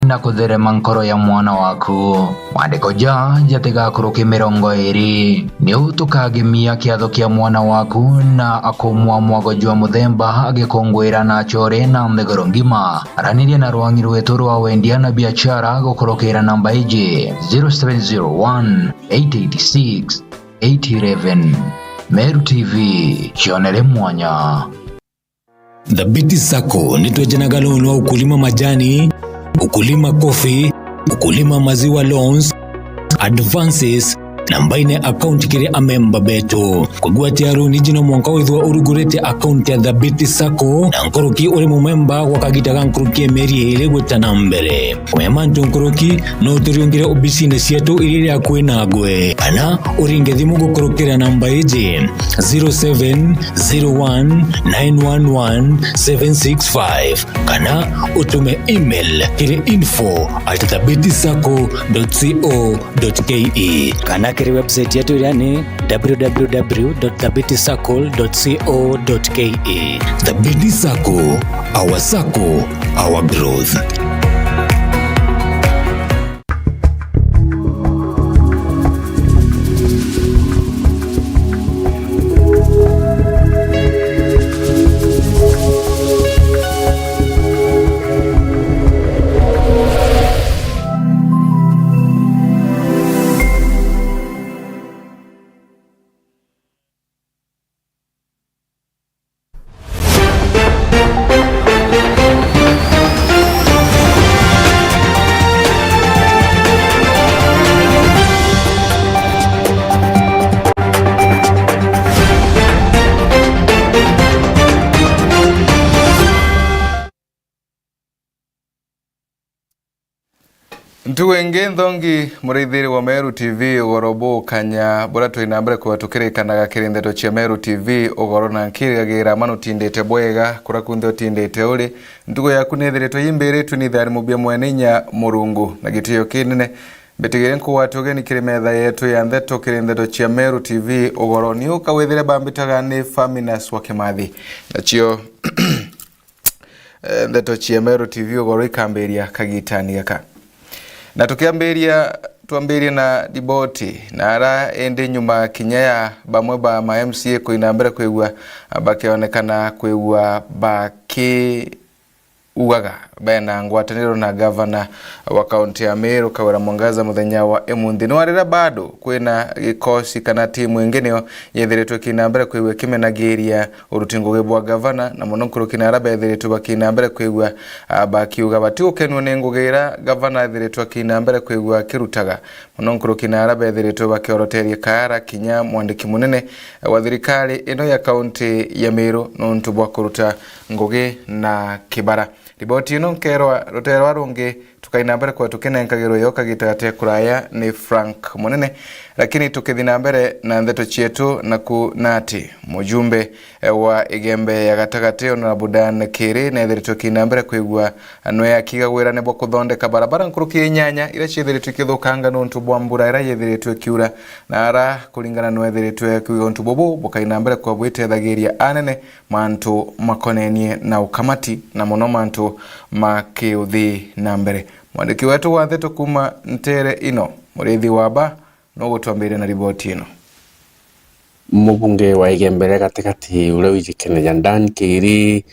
na kutherema nkoro ya mwana waku. Mwandiko jatigakuruki 20 ni utukagemia kiatho kia mwana waku na akomwa mwago jwa muthemba agikongwira na chore na mthegoro ngima. Aranirie na rwangi rwetu rwa wendia na biashara gukurukira namba iji 0701 886 811. Meru TV, chionere mwanya. Dhabiti Sacco ni tojanaga loan wa ukulima majani, ukulima coffee, ukulima maziwa loans, advances, na mbaine account kiri amemba beto. Kwa guatia runi jino mwanga withwa urugurete account ya Dhabiti Sacco na nkoroki uri mumemba wakagitaga nkoroki meri ile gweta na mbere. Umemantu nkoroki no uturiongire obisine sietu ilili ya kuena gwe. Ana uringe dhimu kukorokira namba eji 0701911765. Kana utume email kiri info@dhabitisacco.co.ke. Kana kiri website yetu yani www.dhabitiSacco.co.ke. Dhabiti Sacco, our Sacco, our growth. Ntuwenge nthongi murithiri wa Meru TV Ugoro kanya bora tuinambere kwa tukirikanaga kirindeto cia Meru TV Ugoro na nkirigagira manu tindete bwega kura kunthe tindete uri ntugo yaku nethiritwe yimbere tunithari mubia mwenenya murungu na gitiyo kinene betigire nkuwatuge ni kirimetha yetu ya ntheto kirindeto cia Meru TV Ugoro ni ukawethire bambitaga ni Faminas wa Kimathi na cio ntheto cia Meru TV Ugoro ikamberia kagitani gaka. Na tuamberia na diboti na ara ende nyuma kinyaya bamwe ba ma MCA kuinambera kwegwa bakionekana kwegwa baki ugaga bena ngwataniro na governor wa county ya Meru Kawira Mwangaza muthenya wa emundi no arira bado kwina gikosi kana timu ingine yethiretwe kinambera kwegwa kimenageria urutingo bwa governor na munonkuru kinaraba yethiretwe bakinambera kwegwa bakiuga batiukenwo nengugira governor yethiretwe kinambera kwegwa kirutaga munonkuru kinaraba yethiretwe bakioroteria kara kinya mwandiki munene wa thirikari ino ya county ya Meru no ntubwa kuruta ngugi na kibara. Riboti ino nkerwa roterwa rungi tukainambere kwa tukenenkagiro yoka gitate kuraya ni Frank Munene lakini tukithina mbere na ntheto chietu na kunati mujumbe wa igembe ya gatagate ona budan kiri na ethirito kinambere kwigwa no ya kigagwira ne bokuthondeka barabara nkuruki nyanya ira chithirito kithukanga no ntubwa mbura ira yethirito kiura na ara kulingana no ethirito kwigwa ntubobo bokainambere kwa bwitethagiria anene mantu makonenie na ukamati na muno mantu makiuthi na mbere. Mwandiki wetu wa ntheto kuma ntere ino murithi waba no gutwambire na riboti ino. Mubunge wa igembere gatigati ule wijikene jandan kiri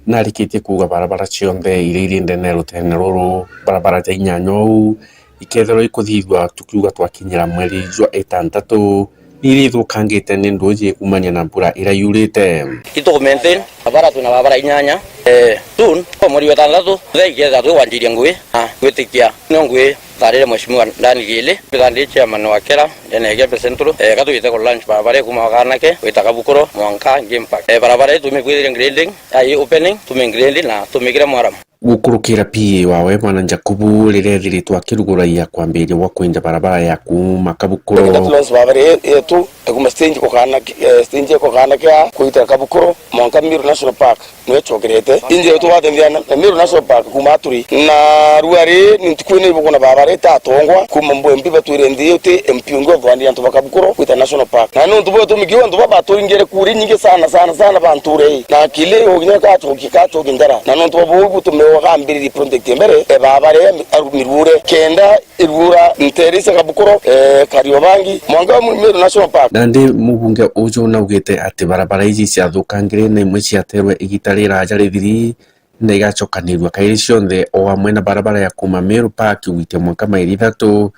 narikitie kuga barabara cionthe irinde ne rutene ruru barabara ja inyanyo ikethero ikuthithwa tukiuga twakinyira mweri jwa 6 niri thukangite ni ndoje kumanya na mbura ira yurite itugumente barabara tuna barabara inyanya soon kwa mweri wa 6 thaigetha twanjirie ngui gwitikia no ngui tarire mheshimiwa ndani gile ndani chairman wa kera ene gebe centro katuyite ko lunch barabara kuma kanake witaka Ugoro mwanka game park barabara tumigwire grading ai opening tumingrendi na tumigira mwaram gukurukira pie wawe mwana Jakubu rirethiritwa kiruguraia kwambiria wa kwinja barabara ya kuma Kabukoro ndatulansi barabara yetu kuma stage ko kana kya kuita Kabukoro mwanka Meru National Park no chokerete inje to wathendiana Meru National Park kuma turi na ruare nintukwene bukona barabara tatongwa kuma mbwe mbiba tuirendi yote mpiongo twandi antu bakabukuro kwita national park na no ntubo tumigiwa ntubo baturingere kuri nyingi sana banture na kile oginya ka choki ndara na no ntubo bubu tumewa kambiri project mbere babare arumirure kenda irura nterisa kabukuro Kariobangi mwanga MERU national park nandi mubunge ujo naugite ati barabara ici ciathukangire na imwe ciaterwe igitarira jarithiri na igacokanirwa kairi cionthe o amwe na barabara ya kuma MERU park wite mwaka mairi 3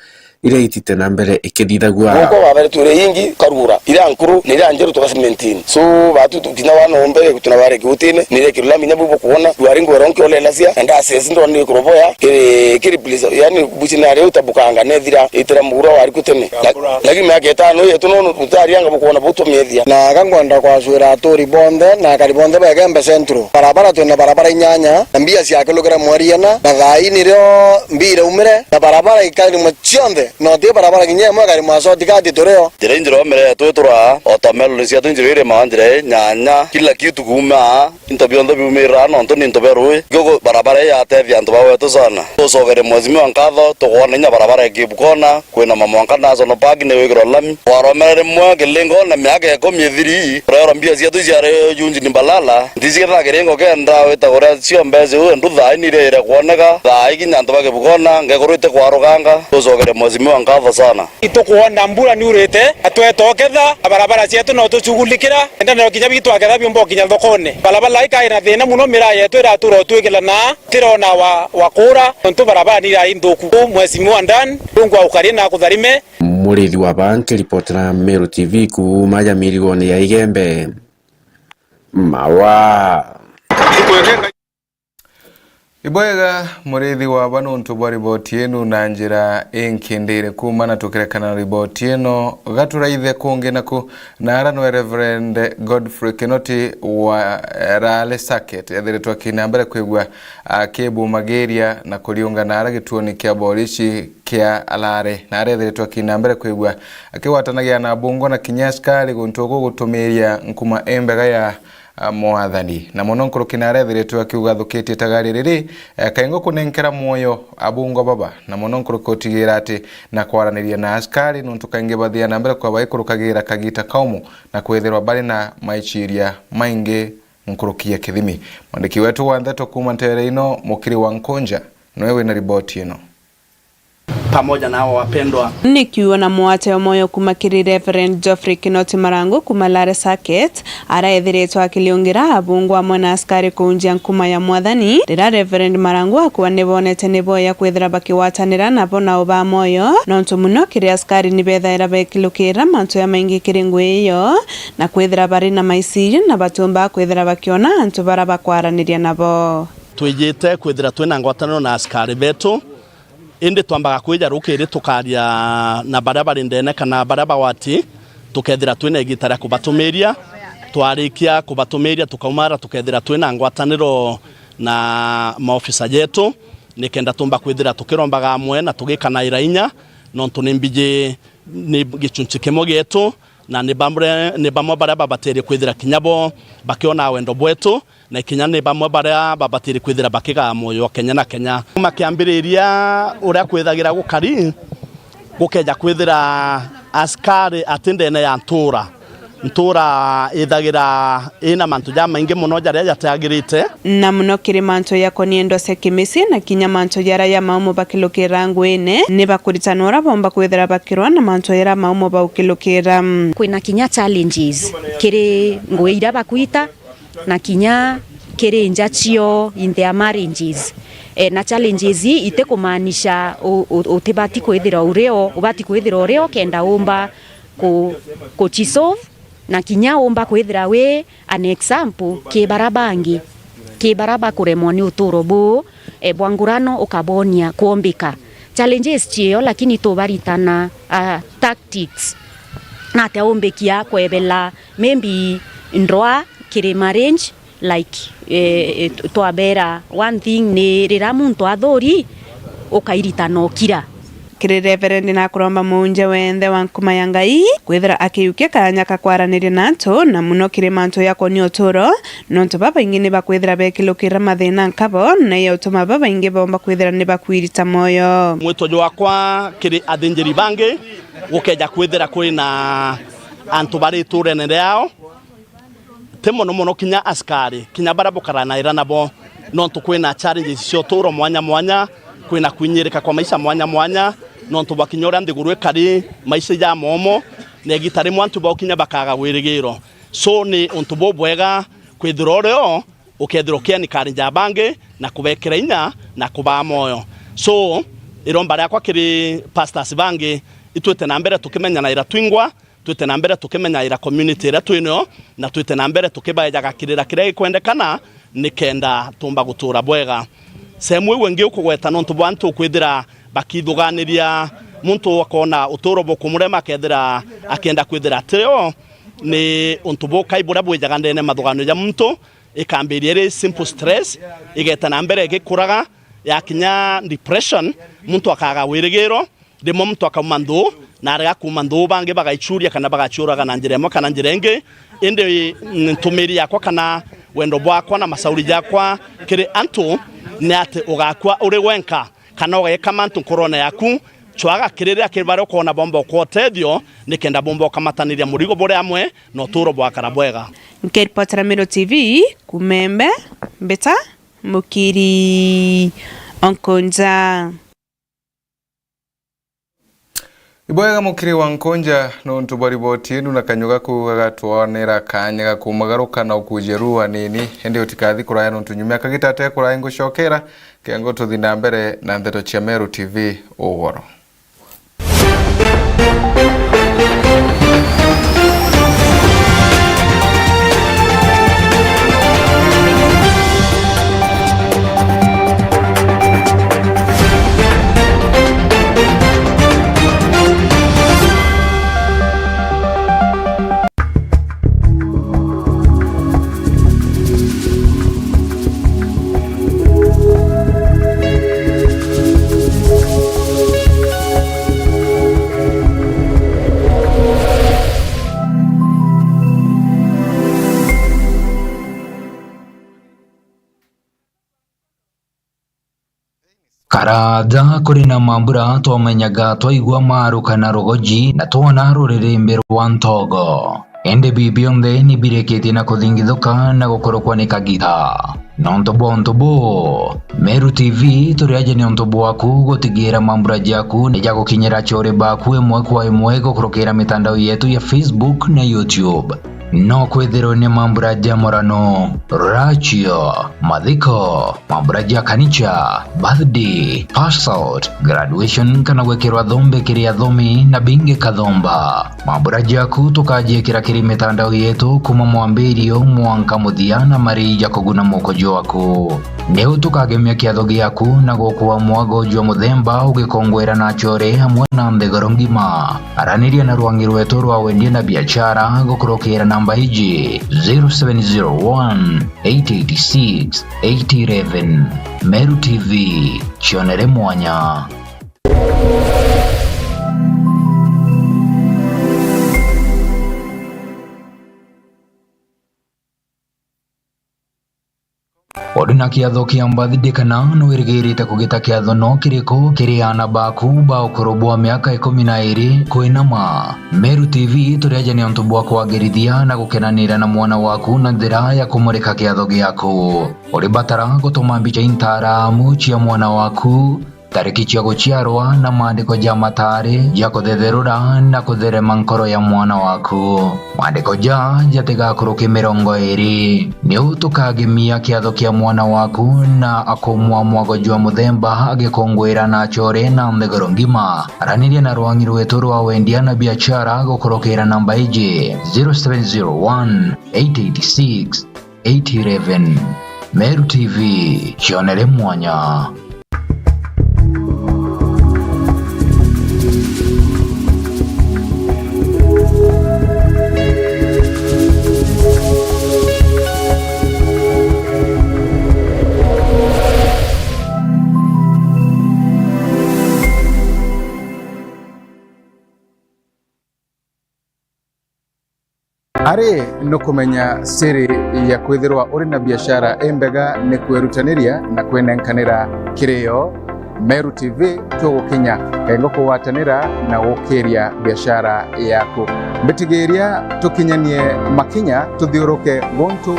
ile itite na mbere ikithithagua uko babere ture yingi karura ira nkuru ni ira njeru tukasimentini so batu tutina wana ombere kutuna bare kutine ni ile kirula minya bubu kuona duari ngoronke ole lasia enda sesi ndo ni kuroboya kiri please yani bucinare utabukanga nethira itira muguro wari kutene lakini myaka 5 yetu no tutari anga bukuona buto methia na kangwanda kwa swira tori bonde na karibonde ba gembe centro barabara tuna barabara inyanya na mbia cia kilogera mwariana na thai ni rio mbira umire na barabara ikali mchionde no te barabara kinye mwa gari maso tikati toreo dire njiro mere tutura otamelo ni sia tunjire mandire nyanya kila kitu kuma intobiondo bimira no ntoni ntoberu gogo barabara ya te vyanto bawe to sana to sogere mwezimi wankadho to kuona nya barabara kibukona kwena mamwanka nazo no pagi ne wegro lami waromere mwa gelengo na myake ko myethiri rero mbia sia tujare junji ni balala ndizira gerengo kenda weta gora sio mbeze ndutha ni rere kuoneka tha ikinyanto bage bukona ngegorite kwaruganga to sogere mwezimi wankadho sana itukuona mbura ni urite atwetoketha barabara cietu no tuchugulikira enda no kinya bitu aketha byombo kinya thokone barabara ika ina thina muno mira yetu ira turo twikila na tirona wa kura ntu barabara ni ira inthuku mwezimi ndani rungu ukari na kutharime murithi wa banki ripotera MERU TV kuma ya mirigoni ya igembe mawa Iboyega murithi wa bano ntubwa riboti yenu na njira enkendere kumana tukirekana riboti yeno gaturaithe kungi naku na arano Reverend Godfrey Kinoti wa Rale Circuit ethiritwa kinambere kwigwa kebu mageria na kuriunga na aragituoni kia borishi kia alare na arethiritwa kinambere kwigwa akiwatanagia na bungo na kinyaskari guntugo gutumiria nkuma embega ya mwathani na mononkoro kinarethiritwe akiuga thukitie tagari riri kaingo kunenkera moyo abungo baba na mononkoro kotigira ati na kwaraniria na askari nuntu kainge bathia na mbere kwa baikurukagira kagita kaumu na kwethirwa bali na maichiria mainge nkurukia kithimi mwandiki wetu wa Neto kuma ntere ino mukiri wa Nkonja nowe na riboti ino pamoja na hao wapendwa nikiwa na mwate moyo kumakiri Reverend Geoffrey Kinoti Marangu kuma Rale Circuit araethiritwa akiliungira abungu amwe na askari kunjia nkuma ya mwathani rira Reverend Marangu akuwa nibonete niboya kwithira bakiwatanira nabo nao ba moyo nontu muno kiri askari nibethaira bekilukira mantu ya maingi kiri ngui iyo na kwithira bari na maiciri na batumba kwithira bakiona antu bara bakwaraniria nabo twijite kwithira twina ngwataniro na askari betu indi twambaga kwija rukiri tukaria na barabara ndene kana barabara wati tukethira twina igitara kubatumiria twarikia kubatumiria tukaumara tukethira twina ngwataniro na maofisa yetu nikenda tumba kwithira tukirombaga amwe na tugikana irainya nontu nimbije ni gichunchi kimo gitu na ni bamwe baria babatiri kwithira kinyabo bakiona wendo bwetu na kinya ni bamwe baria babatiri kwithira bakiga moyo Kenya na Kenya makiambiriria uria kwithagira gukari gukeja kwithira askari atindene ya ntura ithagira ina mantu ja maingi muno jaria jatagirite na muno kiri mantu yako niendo sekimisi na kinya mantu jara ya maumo bakilukira ngwene ni bakuritanora bomba kwithira bakirwa na mantu yara maumo bakilukira kwina kinya challenges kiri ngwira bakuita na kinya kiri njachio in their marriages na challenges ite kumaanisha utibati kwithira ureo ubati kwithira ureo kenda umba ko chisolve na kinya umba kwithira we an example ke baraba kuremwa ni uturo bu bwangurano ukabonia kuombika challenges chio lakini tobaritana tactics na teombekia kwebela maybe ndroa kire marriage like twabera one thing ni rira muntu athori ukairitana okira kiri Reverend na kuromba muunje wende wa nkuma ya Ngai kwithira akiyukia kanya kakwaraniria nantu na muno kiri mantu yako ni uturo nontu baba ingi ni bakwithira bekilukira mathina nkabo na iyo utuma baba ingi bomba kwithira ni bakwirita moyo mwitojo wakwa kiri athinjiri bangi gukeja kwithira kwina antu bari turenere yao temo no mono kinya askari kinya barabukarana ira nabo nontu kwina challenges cio turo mwanya mwanya kwina kwinyirika kwa maisha mwanya mwanya nontu bakinyora ndigurwe kari maisha ya momo ne gitari mwantu bakinya bakaga wirigiro so ni untu bobwega kwithiroreo ukethirokia ni karinja bange na kubekera inya na kuba moyo so iromba yakwa kiri pastors bange itwete na mbere tukimenya na ira twingwa twite na mbere tukimenya ira community ira twino na twite na mbere tukibayaga kirira kire kwendekana nikenda tumba gutura bwega semwe wengi ukugweta nontu bwantu kwithira bakithuganiria muntu akona uturo bokumurema kethira akenda kwithira trio ni untu bokaibura bwejaga ndene mathugano ya muntu ikambiria ri simple stress igeta na mbere gikuraga yakinya depression muntu akaga wirigiro ndimo muntu akamandu na rega kumandu bange bagaichuria kana bagachuraga na njiremo kana njirenge inde ntumiri yakwa kana wendo bwakwa na masauri yakwa kiri antu ni ati ugakwa uri wenka kana ugeka mantu corona yaku chwaga kirire akibaro kona bombo kwotethio nikenda bombo kamataniria murigo bore amwe no turo bwakara bwega Nkiripotera MERU TV kumembe mbeta mukiri onkonja Iboyaga mukiri wa nkonja nontu bariboti enu na kanyuga kugatwanera kanya gakumagaruka na ukujerua nini ende utikathi kuraya nontu nyumya kagitate kuraya ngushokera kengo tuthina mbere na ndeto cia MERU TV Ugoro. Karada kuri na mambura twamenyaga twaigwa maru kana rogoji na twona rurire rwa ntogo ende bibionde ni bireketi na kuthingithuka na gukorokwa ni kagita nontobo MERU TV turiaje ni ontobo waku gutigira mambura jaku ni jago kinyera chore baku emwe kwa emwe gukorokera mitandao yetu ya Facebook na YouTube no kwethero ni mambura jamorano rachio madhiko mambura ja kanicha birthday passout graduation kana wekerwa dhombe kiria dhomi na binge kadhomba mambura jaku tukaje kira kiri mitandao yetu kuma mwambirio mwanka muthiana mari yakoguna mukojo waku neu tukagemia kiatho giaku na gokuwa mwago jwa muthemba ugikongwera na chore hamwe na ndegoro ngima araniria na rwangi rwetu rwa wendie na biashara gukurokera namba hiji 0701 886 811 MERU TV chionere mwanya. Odina kiatho kia mbathide kana nwirigirite kugita kiatho no kiriko kiriana baku ba ukorobwa miaka 12 kwinama MERU TV turiaje ni ontu bwa kwagirithia na gukenanira na mwana waku na njira ya kumurika kiatho giaku uri batara gutuma mbica intara muchia mwana waku tariki cia guciarwa na maandiko ja matari ja kuthetherura na kutherema nkoro ya mwana waku maandiko ja jatigakuruki 20 ni utukagimia kiatho kia mwana waku na akomwa mwago jwa muthemba agikongwira na chore na ndegoro ngima araniria na rwangi rwetu rwa wendia na biashara gukurokera namba iji 0701 886 811 MERU TV chionere mwanya. Hari no kumenya siri ya kwithirwa uri na biashara embega ni kwerutaniria na kwenenkanira kirio. Meru TV tugukinya kengo kuwatanira na gukiria biashara yaku. Mbitigiria tukinyanie makinya tuthiuruke gontu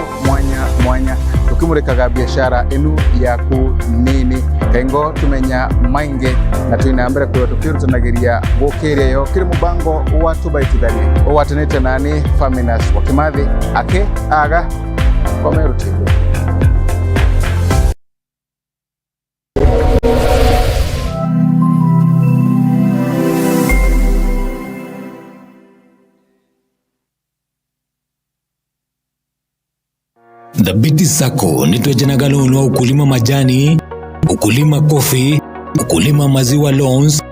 mwanya tukimurikaga biashara enu yaku nini kengo tumenya mainge na tuinambere kwa tukirutanagiria gukiria yo kiri mubango wa tubaitithanie owatanite nani Faminas Wakimathi ake aga kwa Meru TV. The BT Sacco ni tuwajanaga loan wa ukulima majani, ukulima coffee, ukulima maziwa loans,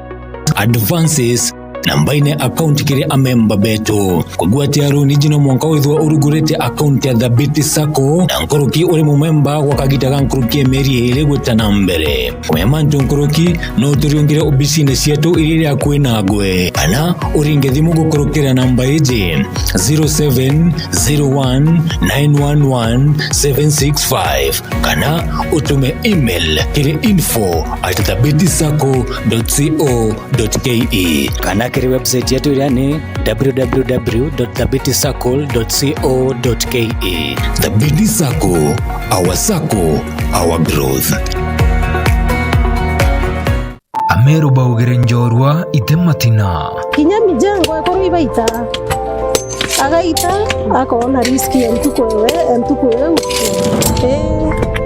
advances, na mbaine account kiri amemba beto. Kwa guatia runi jino mwanga withwa urugurete account ya The BT Sacco na nkoroki ule mumemba wakagitaga nkoroki meri hele gweta nambere. Kumemanto nkoroki no turiongire business yetu ilile ya kwenagwe. Ana uringe thimu gukorokera namba eje 0701911765 kana utume email kiri info@thebtsacco.co.ke kana kiri website yetu yani www.thebtsacco.co.ke. The BT Sacco, our Sacco, our growth. Ameru baugire njorwa itematina kinyami jango yakoro ibaita agaita akona riski ya mtuko wewe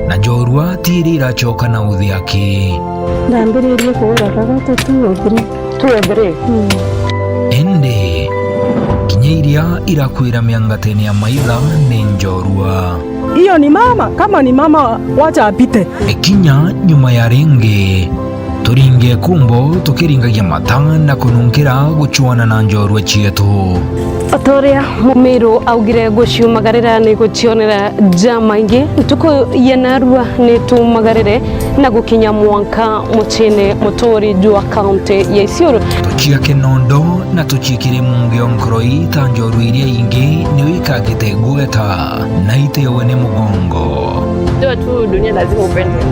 na njorwa tiri irachoka na uthiaki ndambiririe kuura kagata tuobre ende kinyairia irakwira miangateni ya maitha ni njorwa. Iyo ni mama, kama ni mama wacha apite. Ikinya nyuma ya ringi turinge kumbo tukiringagia mata na kununkira guchuana na njorwa chietu. Otoria mumiru augire guciumagarira ni gucionera jama ingi tuko yenarua ni tumagarire na gukinya mwanka muchene mutori jua county ya Isiolo tuchia kenondo na tuchikire mungio nkroi ta njorwa iria ingi ni wikagite gueta na itewe ni mugongo. Ndio tu dunia lazima upende.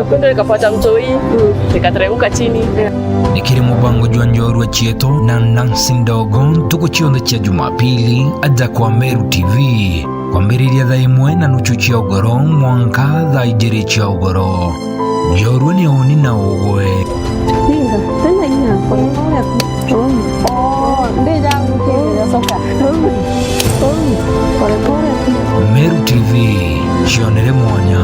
Kwenda nikapata mtoi nikateremka chini. Nikiri mubango jwa njorwa chieto na Nancy ndogo tukuchionde cha Jumapili aja kwa Meru TV kwa mbiriria thaa imwe na nuchu chia Ugoro mwanka thaa igiri chia Ugoro. Njorwa ni oni na ugwe ninga tena ina kwa ndeja mkele soka Meru TV chionere mwanya.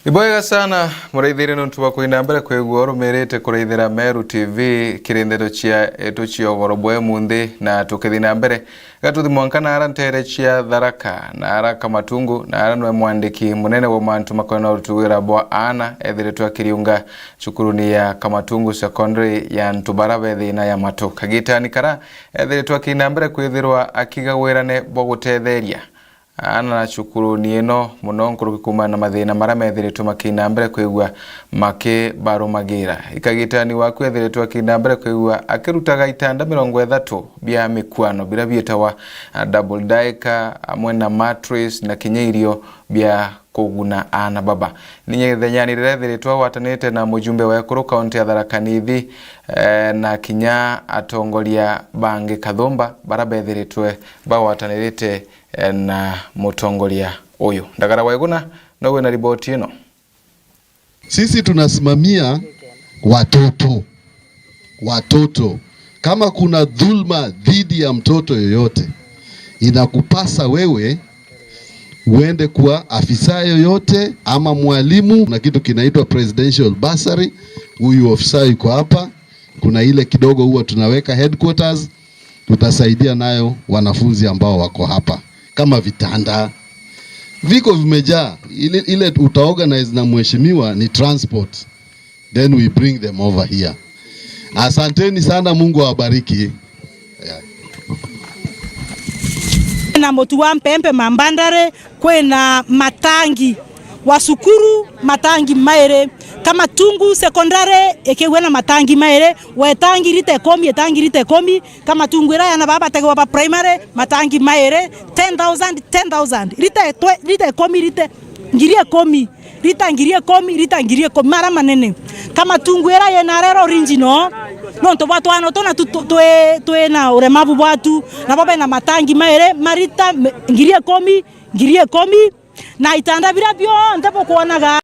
Iboyega sana muraithire nuntu wa kuina mbere kwa Ugoro merete kuraithira Meru TV kirindero chia etu chia Ugoro bwe munde na tukithina mbere gatuthi mwankana ara ntere chia Tharaka na ara Kamatungu na ara nwe mwandiki munene wa mantu makona utuwira bwa ana ethire twa kiriunga chukuruni ya Kamatungu secondary ya Ntubara thina ya Mato kagitani kara ethire twa kina mbere kwithirwa akiga wirane bwo gutetheria ana na chukuru ni eno muno nkuru kuma na mathina maramethire tumakina mbere kwigwa make barumagira ikagitani waku ethire twakina mbere kwigwa akirutaga itanda 30 bya mikwano bila bietawa double decker amwe na mattress na kinyeirio bya kuguna ana baba ninye thenyani rethire twawatanite na mujumbe wa Ugoro county ya Tharaka Nithi na kinya atongoria bange Kathumba barabethire twe bawatanirite na mutongoria uyu ndagara waiguna nowe na ripoti ino. Sisi tunasimamia watoto. Kama kuna dhulma dhidi ya mtoto yoyote, inakupasa wewe uende kwa afisa yoyote ama mwalimu. Na kitu kinaitwa presidential bursary. Huyu ofisa yuko hapa. Kuna ile kidogo huwa tunaweka headquarters, tutasaidia nayo wanafunzi ambao wako hapa. Kama vitanda viko vimejaa, ile utaorganize na mheshimiwa ni transport, then we bring them over here. Asanteni sana, Mungu awabariki. Na motu wa mpempe mambandare kwena matangi wasukuru matangi maere kama tungu sekondare ekewena matangi maere wetangi rite komi kama tungu ira na baba tege baba primary matangi maere 10,000 rite komi rite ngirie komi rita ngirie komi mara manene kama tungu ira yena rero ringino nonto watu ano tona tuwe na uremavu watu na baba na matangi maere marita ngirie komi na itanda bila bio ndapo kuonaga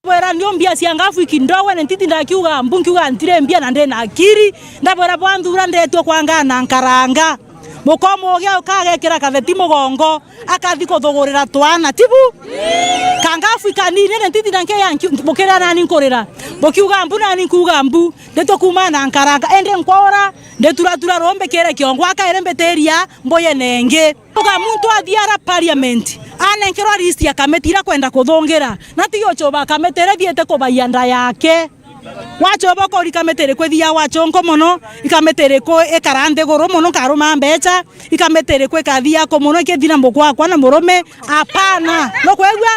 wera nyombia siangafu ikindowe nentiti ndakiuga mbunkiuga antire mbia na ndena akiri ndabora bwandura ndeto kwanga na nkaranga mukomo gya ukagekira katheti mugongo akathiko thogorera twana tibu kangafu ikanine nentiti ndanke yanki bokera nani nkorera bokiuga mbu nani kuuga mbu ndeto kuma na nkaranga ende nkora ndetura rombe kere kiongo akaerembeteria mboye nenge uga muntu athiara parliament anenkero list ya kametira kwenda kuthongera na tiyo choba kametere thiete kubayanda yake wachoba ko likametere kwethia wachongo mono ikametere ko ekarande goro mono karuma mbecha ikametere ko kathia ko mono kethina mbokwa kwa na murume apana no kwegwa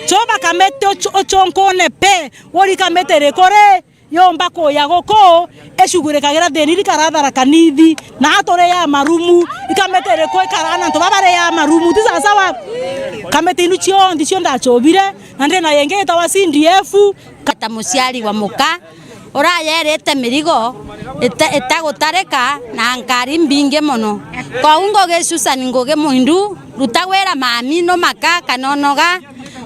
choba kamete ochonko ne pe wori kametere kore yomba ko yagoko eshugure kagira deniri karadara kanithi na atore ya marumu ikametere ko karana to babare ya marumu tisasa wa kamete inu chio ndicho ndachobire nande na yenge tawasindi efu kata musiali wa muka ora yerete mirigo etagotareka na ngari mbinge mono kwa ungo gesusa ningoge muindu rutawera mami no maka kanonoga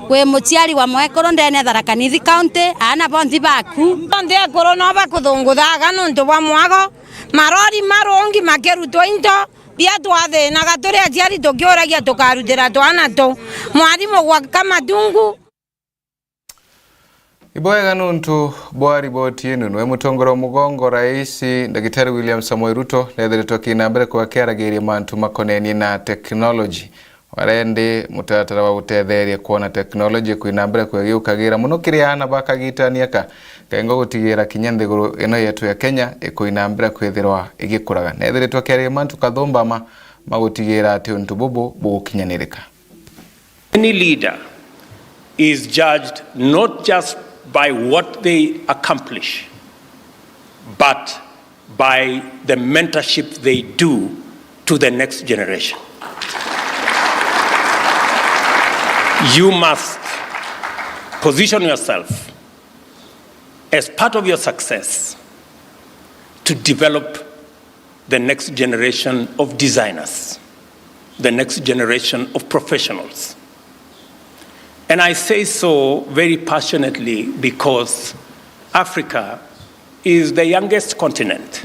we muciari wa mwekoro ndene Tharaka-Nithi county ana bonthi baku bonthi akoro no bakuthunguthaga nuntu bwa mwago marori marongi makerutwo into bia twathe na gaturi aciari tukiuragia tukarutira twana tu mwarimu gwa kamatungu Iboega nuntu bwa riboti yenu nwe mutongoro mugongo Rais Daktari William Samoei Ruto nethiritwo kinambere kwakeragiria mantu makonenie na technology warende mutatara wa gutetheria kuona technology kwinambere kwegiukagira muno kiriana bakagitania kaingo gutigira kinyanthiguru ino yetu ya Kenya ikuinambere kwithirwa igikuraga nethiritwo keria mantu kathomba magutigira ati untu bubu bugukinyanirika. Any leader is judged not just by what they accomplish, but by the mentorship they do to the next generation. You must position yourself as part of your success to develop the next generation of designers, the next generation of professionals. And I say so very passionately because Africa is the youngest continent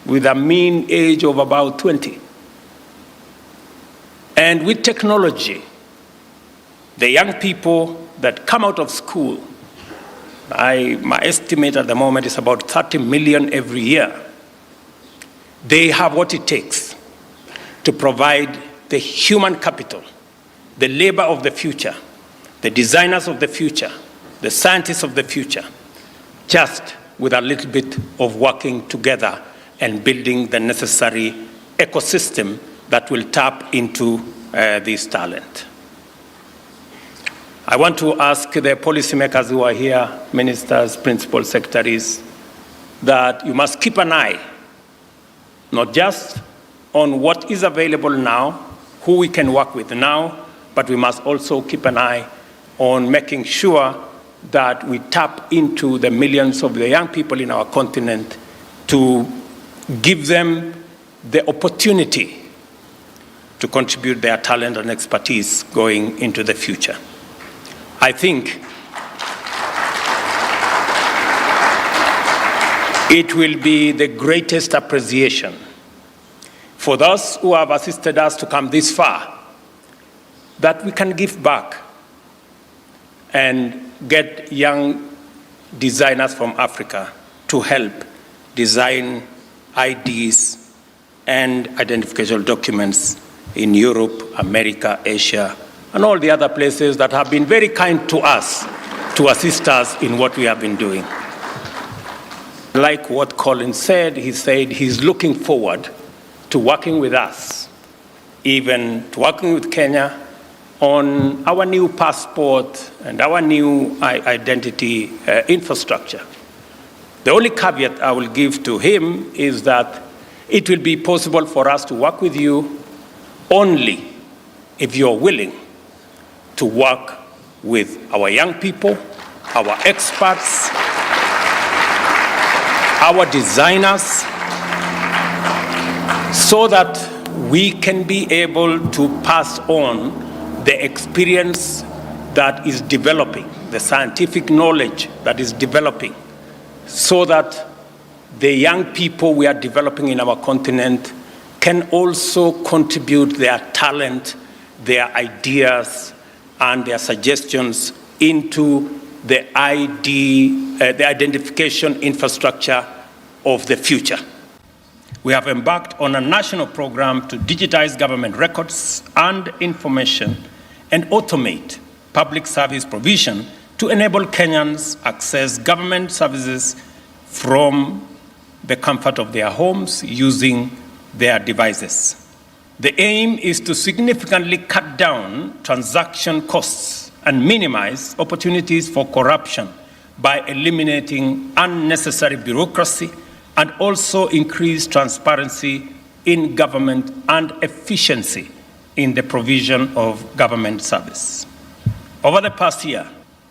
with a mean age of about 20. And with technology, the young people that come out of school, my estimate at the moment is about 30 million every year. They have what it takes to provide the human capital, the labor of the future, the designers of the future, the scientists of the future, just with a little bit of working together and building the necessary ecosystem that will tap into this talent. I want to ask the policymakers who are here, ministers, principal secretaries, that you must keep an eye, not just on what is available now, who we can work with now, but we must also keep an eye on making sure that we tap into the millions of the young people in our continent to give them the opportunity to contribute their talent and expertise going into the future. I think it will be the greatest appreciation for those who have assisted us to come this far, that we can give back and get young designers from Africa to help design IDs and identification documents in Europe, America, Asia, and all the other places that have been very kind to us to assist us in what we have been doing. Like what Colin said, he said he's looking forward to working with us, even to working with Kenya on our new passport and our new identity infrastructure. The only caveat I will give to him is that it will be possible for us to work with you only if you're willing to work with our young people, our experts, our designers, so that we can be able to pass on the experience that is developing, the scientific knowledge that is developing, so that the young people we are developing in our continent can also contribute their talent, their ideas, and their suggestions into the identification infrastructure of the future. We have embarked on a national program to digitize government records and information and automate public service provision to enable Kenyans access government services from the comfort of their homes using their devices. The aim is to significantly cut down transaction costs and minimize opportunities for corruption by eliminating unnecessary bureaucracy and also increase transparency in government and efficiency in the provision of government service. Over the past year,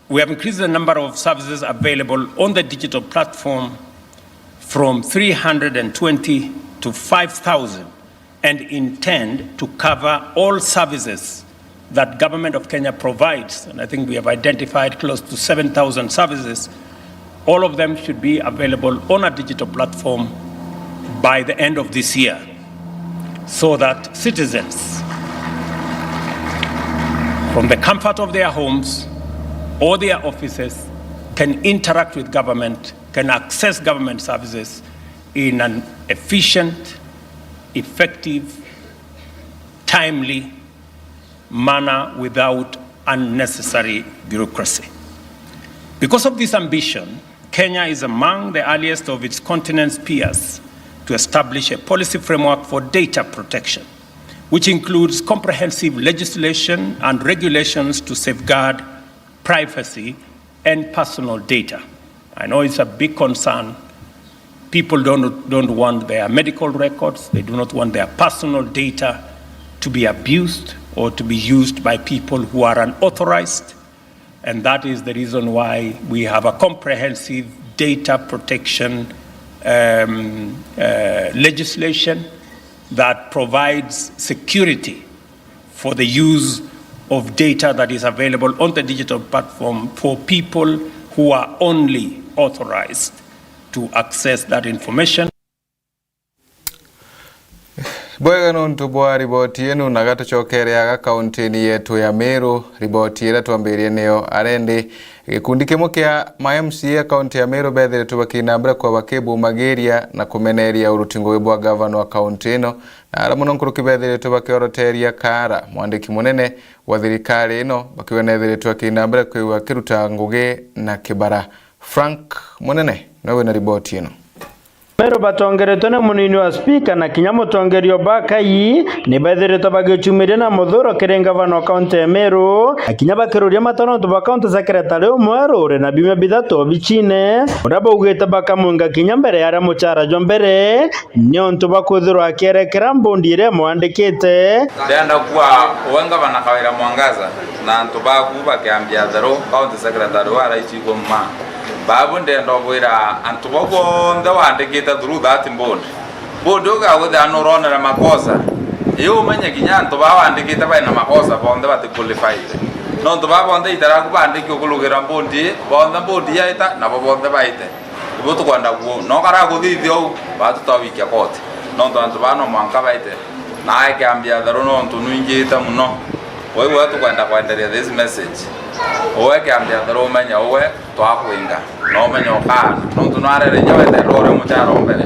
we have increased the number of services available on the digital platform from 320 to 5,000 and intend to cover all services that Government of Kenya provides. And I think we have identified close to 7,000 services. All of them should be available on a digital platform by the end of this year, so that citizens, from the comfort of their homes or their offices, can interact with government, can access government services in an efficient, effective, timely manner without unnecessary bureaucracy. Because of this ambition, Kenya is among the earliest of its continent's peers to establish a policy framework for data protection, which includes comprehensive legislation and regulations to safeguard privacy and personal data. I know it's a big concern. People don't want their medical records, they do not want their personal data to be abused or to be used by people who are unauthorized. And that is the reason why we have a comprehensive data protection legislation that provides security for the use of data that is available on the digital platform for people who are only authorized to access that information. Bwega nuntu bwa riboti yenu na gatucokereaga kauntini yetu ya Meru. Riboti ira twambirie niyo arende gikundi kimwe kia ma MCA kaunti ya Meru bethere tubakinambira kwa bakebu mageria na kumeneria urutingo bwa governor wa kaunti ino na ara muno nkuruki bethere tubakioroteria kara mwandiki munene wa thirikari ino bakiwenethere twakinambira kwa kiruta ngugi na kibara. Frank Munene nawe na riboti ino. Meru batongeretwo na munini wa speaker na kinyamo tongerio bakai ni bethiretwo bagichumirie na muthuro kirenga vano kaunti ya Meru akinya bakiruria matano to kaunti secretary umweru na bime bithatu bichine uraba ugite bakamunga kinya mbere ya muchara jo mbere ni onto bakuthiro akerekera mbondire mwandikite ndenda kwa wenga bana kawira mwangaza na nto baku bakiambia tharo kaunti secretary wara ichigo mma babu ndendo bwira antubogo ndawandikita through that board oga witha norona na makosa iyo menye kinya nto bawandikita baina makosa bonde bati qualify no nto babonde itara kubandiki okulugira bondi bonde bondi yaita na bonde baite ibo tukwenda guo no kara guthithio batu tawikia kote no ntu bano mwanka baite na akiambia tharo no ntu nuingite muno wewe tukwenda kwenderia this message owe kiambia tharo umenya owe twakwinga no menya okana no ntu narere nyawete rore mucharo mbere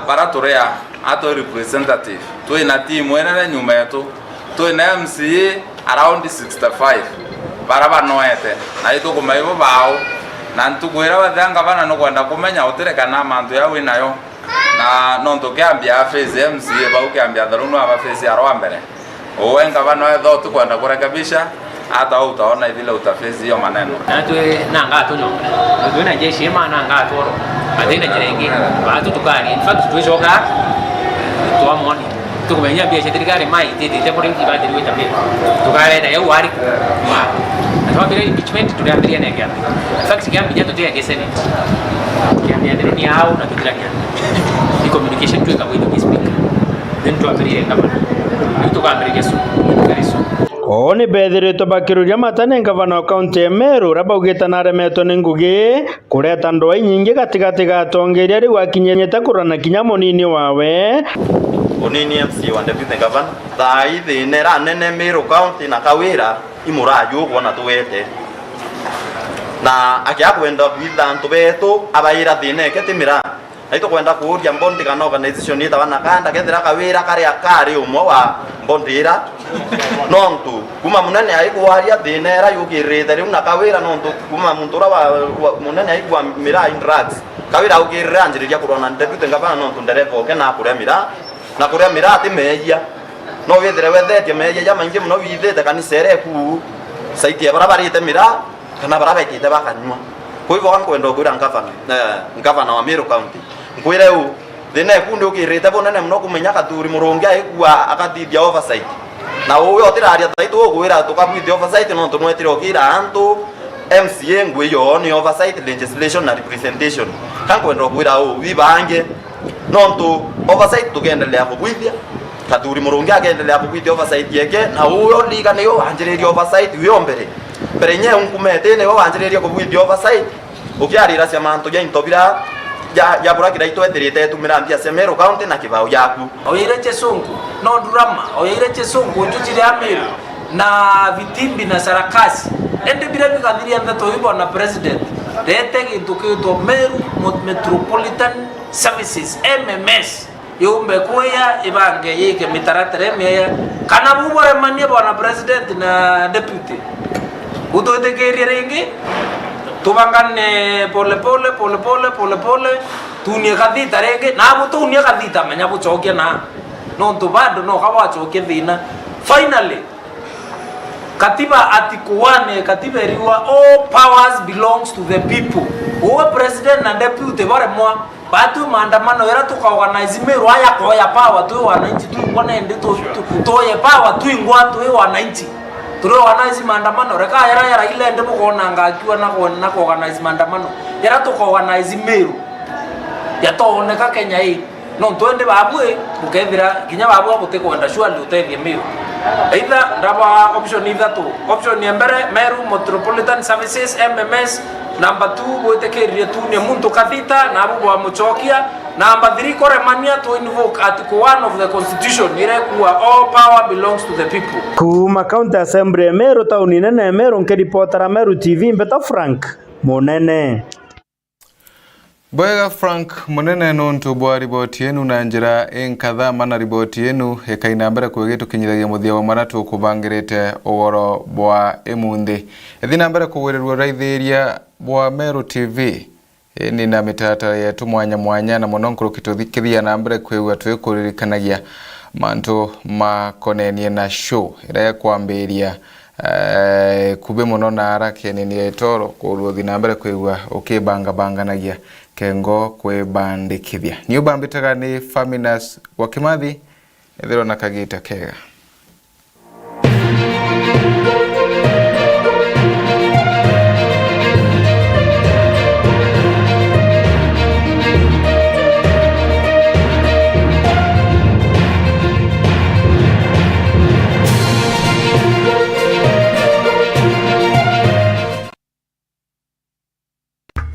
bara turea ato representative tuina team wenene nyuma yetu tuina MCA around 65 bara banoete na itu kumaibo bao na ntukwira bathanga bana no kwenda kumenya utireka na mantu ya winayo na no ntukiambia face MCA bau kiambia tharo no aba face aro mbere owenga bano etho tukwenda kurekebisha hata utaona vile utafezi hiyo maneno na tu nanga tu nyonga tu na jeshi ma nanga tu adina jerenge batu tukari in fact tu joga tu amoni tu kumenya bia serikali mai tete por inki ba diri tabe tukare na yau wari ma na bila impeachment tu ndio na kia in fact kiambi jato tu ya senate kiambi ndio ni au na kila kitu ni communication tu ikabu ndio speaker then tu ambirie kama itu kwa ambirie Yesu kariso Oni bethiritwe bakiruria matane gavana wa kaunti ya Meru rabaugite naremetwo ni ngugi kureta ndoa nyingi gatigati ga atongeria riu akinyete kurana kinya munini wawe unini MC wa deputy governor thai thine ra nene Meru county na kawira imuraju kuona tuwete na akiakwenda kwitha ntu betu abaira thine ketimira aito kwenda kuuria mbondi kana organization ita wana kanda kethira kawira kari umwe wa mbondira nontu kuma munene aikuaria thinera yukirite riu na kawira nontu kuma muntura wa munene aikua mira in drugs kawira ukirira anjiriria kurona deputy ngavana nontu ndereva oke na kuria mira ati meya no wethire wethetie meya ya maingi muno withite kanisere ku saiti ya barabarite mira kana barabaitite bakanywa kuivo kankwenda kwira ngavana wa Meru county nkwire u thine kundu ukirite bonene muno kumenya kathuri murungi aikua akathithia oversight na uwe otiraria taitu gwira tukabwithia oversight no tunwetire okira antu MCA ngwiyo ni oversight legislation na representation kankwenda gwira u wibange nontu oversight tugendelea kubwithia kathuri murungi agendelea kubwithia oversight yake na uwe liga niyo anjiriria oversight wiyo mbere nye unkumete niyo anjiriria kubwithia oversight ukiarira cia mantu ya intobira ya burakira itwetirite tumirambia Meru county na kibao yaku oire chesungu no drama oire chesungu njutire Meru na vitimbi na sarakasi ende bila bikathiria Neto hibo na president rete kintu kito Meru Metropolitan Services MMS yumbe kuya ibange yike mitaratere meya kana bubore manie bwana president na deputy utotekeria ringi tubangane pole pole tunie kathita rege na abo tunie kathita menya buchokia na no tubado no kawachokia thina finally katiba article 1 katiba eriwa all powers belongs to the people uwe president na deputy bare mwa batu maandamano era tukaorganize Meru haya kwa ya power tu wananchi tu mbona ende to ya power tu ingwa tu wananchi turo organize maandamano reka yara ile ndemo kuona ngakiwa na ko organize maandamano yara to ko organize Meru ya to oneka Kenya hii no twende babwe ukethira kinya babwe abote kwenda shwali utethie Meru either ndaba option either to option ya mbere Meru Metropolitan Services MMS number 2 botekerie tu ni muntu kathita na abo wa muchokia number 3 koremania to invoke article 1 of the constitution ire kuwa all power belongs to the people kuma county assembly ya Meru tauni nene Meru nkiripotera MERU TV mbeta Frank Munene Bwega Frank Munene nontu bwa riboti yenu na njira enkatha mana riboti yenu ekaina mbere kwegetu kinyithagia muthia wa maratu kubangirite Ugoro bwa emunthi ethina mbere kuwererwa raithiria bwa MERU TV ni na mitata yetu mwanya na mononkuru kituthikithia na mbere kwegwa twikuririkanagia mantu makonenie na show ira kwambiria kube muno na arake ni etoro kuruthi na mbere kwegwa ukibanganagia kengo kwebandikithia ni ubambitaga ni Faminas wa Kimathi ethero na kagita kega